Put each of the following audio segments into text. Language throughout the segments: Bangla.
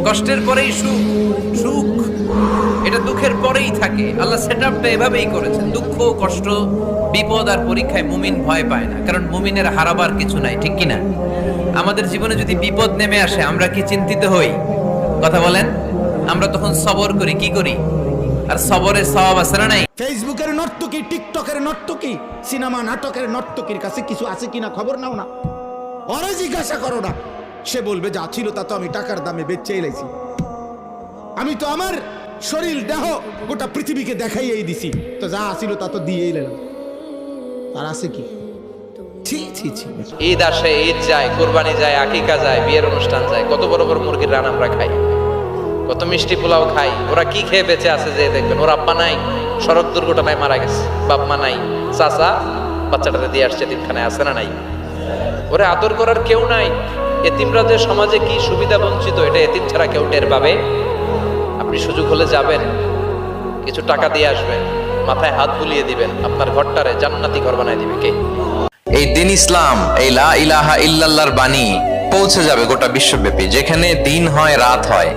কষ্টের পরেই সুখ, সুখ এটা দুঃখের পরেই থাকে। আল্লাহ সেটআপটা এভাবেই করেছেন। দুঃখ, কষ্ট, বিপদ আর পরীক্ষায় মুমিন ভয় পায় না, কারণ মুমিনের হারাবার কিছু নাই, ঠিক কিনা? আমাদের জীবনে যদি বিপদ নেমে আসে আমরা কি চিন্তিত হই? কথা বলেন। আমরা তখন সবর করি, কি করি? আর সবরের সওয়াব আছে না নাই? ফেসবুকের নর্তকী, টিকটকের নর্তকী, সিনেমা নাটকের নর্তকীর কাছে কিছু আছে কিনা খবর নাও না, ওরে জিজ্ঞাসা করো না। সে বলবে যা ছিল তা তো আমি টাকার দামে বেচে এলাইছি, আমি তো আমার শরীর দেহ গোটা পৃথিবীকে দেখাইয়েই দিছি, তো যা ছিল তা তো দিয়েই এলাম। আর আছে কি? ছি ছি ছি। ঈদ আসে, ঈদ যায়, কোরবানি যায়, আকিকা যায়, বিয়ের অনুষ্ঠান যায়, কত বড় বড় মুরগির রান আমরা খাই, কত মিষ্টি পোলাও খাই। ওরা কি খেয়ে বেঁচে আছে যে দেখবেন, ওর আব্বা নাই, সড়ক দুর্ঘটনায় মারা গেছে, বাপ মা নাই, চাচা বাচ্চাটাকে দিয়ে আসছে এতিমখানায়, আছে না নাই? ওরে আদর করার কেউ নাই। এতিমরা যে সমাজে কি সুবিধা বঞ্চিত, এটা এতিম ছাড়া কেউ টের পাবে? আপনি সুযোগ হলে যাবেন, কিছু টাকা দিয়ে আসবেন, মাথায় হাত বুলিয়ে দিবেন, আপনার ঘরটারে জান্নাতি ঘর বানায় দিবে কে? এই দিন ইসলাম, এই লা ইলাহা ইল্লাল্লাহর বাণী পৌঁছে যাবে গোটা বিশ্বব্যাপী। যেখানে দিন হয়, রাত হয়,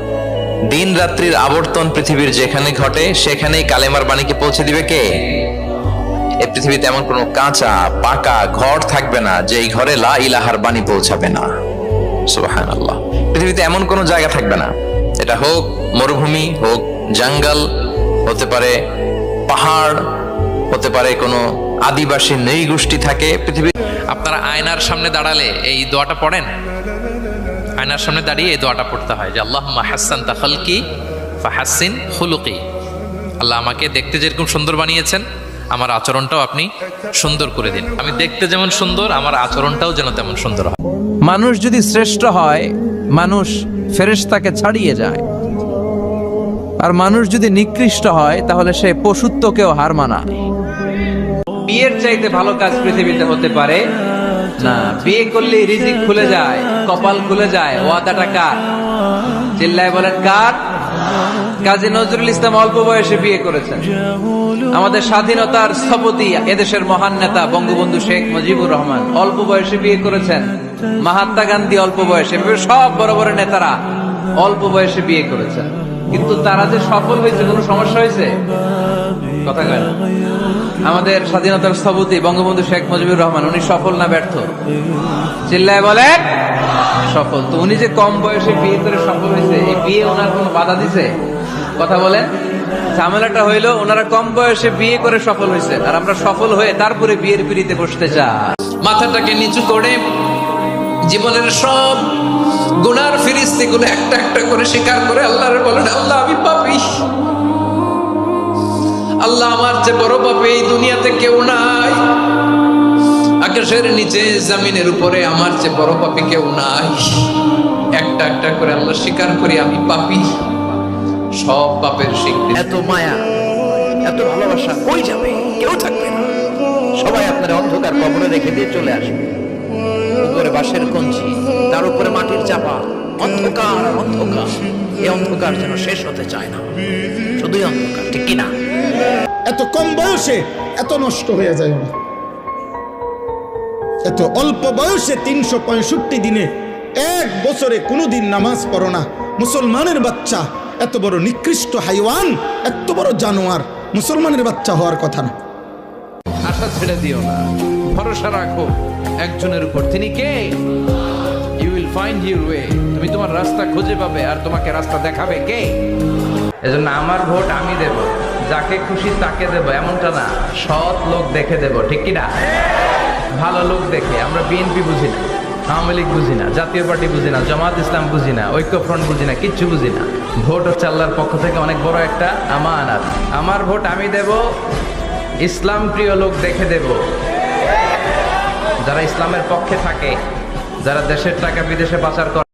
দিন রাত্রির আবর্তন পৃথিবীর যেখানে ঘটে, সেখানেই কালেমার বাণীকে পৌঁছে দিবে কে? এই পৃথিবীতে এমন কোনো কাঁচা পাকা ঘর থাকবে না যেই ঘরে লা ইলাহার বাণী পৌঁছাবে না। সুবহানাল্লাহ। পৃথিবীতে এমন কোনো জায়গা থাকবে না, এটা হোক মরুভূমি, হোক জঙ্গল, হতে পারে পাহাড়, হতে পারে কোনো আদিবাসী নৃগোষ্ঠী থাকে পৃথিবী। আপনারা আয়নার সামনে দাঁড়ালে এই দোয়াটা পড়েন? আয়নার সামনে দাঁড়িয়ে এই দোয়াটা পড়তে হয় যে আল্লাহুম্মা হাসসানতা খালকি ফাহাসসিন খুলুকি। আল্লাহ আমাকে দেখতে যেরকম সুন্দর বানিয়েছেন, আমার আচরণটাও আপনি সুন্দর করে দিন। আমি দেখতে যেমন সুন্দর, আমার আচরণটাও যেন তেমন সুন্দর হয়। মানুষ যদি শ্রেষ্ঠ হয়, মানুষ ফেরেশতাকে ছাড়িয়ে যায়, আর মানুষ যদি নিকৃষ্ট হয় তাহলে সে পশুত্বকেও হার মানায়। বিয়ের চাইতে ভালো কাজ পৃথিবীতে হতে পারে না। বিয়ে করলেই রিজিক খুলে যায়, কপাল খুলে যায়। ওয়াদাটা কার? চিল্লায় বলেন কার? কাজী নজরুল ইসলাম অল্প বয়সে বিয়ে করেছেন। আমাদের স্বাধীনতার স্থপতি, এদেশের মহান নেতা বঙ্গবন্ধু শেখ মুজিবুর রহমান অল্প বয়সে বিয়ে করেছেন। মহাত্মা গান্ধী অল্প বয়সে, সব বড় বড় নেতারা অল্প বয়সে বিয়ে করেছেন। কিন্তু তারা যে সফল হয়েছে, কোনো সমস্যা হয়েছে? কথা কয় না। আমাদের স্বাধীনতার স্থপতি বঙ্গবন্ধু শেখ মুজিবুর রহমান, উনি সফল না ব্যর্থ? চিল্লায় বলেন সফল। তো উনি যে কম বয়সে বিয়ে করে সফল হয়েছে, এই বিয়ে ওনার কোনো বাধা দিছে? কথা বলেন। ঝামেলাটা হইলো ওনারা কম বয়সে বিয়ে করে সফল হয়েছে, আর আমরা সফল হয়ে তারপরে বিয়ের পিড়িতে বসতে চাই। মাথাটাকে নিচু করে জীবনের সব গুনার ফিরিস্তিগুলো একটা একটা করে স্বীকার করে আল্লাহরে বলেন, আল্লাহ আমি পাপী, আল্লাহ আমার যে বড় পাপী এই দুনিয়াতে কেউ নাই, আকাশের নিচে জমিনের উপরে আমার যে বড় পাপী কেউ নাই। একটা একটা করে আল্লাহ স্বীকার করি আমি পাপী, সব পাপের স্বীকৃতি। এত মায়া, এত ভালোবাসা কই যাবে? কেউ থাকবে না, সবাই আপনার অন্ধকার কবরে রেখে দিয়ে চলে আসবে। উপরে বাঁশের কঞ্চি, তার উপরে মাটির চাপা, অন্ধকার আর অন্ধকার। এই অন্ধকার যেন শেষ হতে চায় না, শুধুই অন্ধকার, ঠিক কিনা? এত কম বয়সে এত নষ্ট হয়ে যায় না। এত অল্প বয়সে 365 দিনে এক বছরে কোনোদিন নামাজ পড়ো না। মুসলমানের বাচ্চা এত বড় নিকৃষ্ট হাইওয়ান, এত বড় জানোয়ার, মুসলমানের বাচ্চা হওয়ার কথা না। আশা ছেড়ে দিও না, ভরসা রাখো একজনের উপর। তিনি কে? You will find your way. তুমি তোমার রাস্তা খুঁজে পাবে, আর তোমাকে রাস্তা দেখাবে কে? এজন্য আমার ভোট আমি দেব, যাকে খুশি তাকে দেব এমনটা না, সৎ লোক দেখে দেব, ঠিক কিনা? ভালো লোক দেখে। আমরা বিএনপি বুঝি না, আওয়ামী লীগ বুঝি না, জাতীয় পার্টি বুঝি না, জামাত ইসলাম বুঝি না, ঐক্যফ্রন্ট বুঝি না, কিচ্ছু বুঝি না। ভোট হচ্ছে আল্লাহর পক্ষ থেকে অনেক বড় একটা আমানত। আমার ভোট আমি দেব, ইসলাম প্রিয় লোক দেখে দেব, যারা ইসলামের পক্ষে থাকে, যারা দেশের টাকা বিদেশে পাচার করে।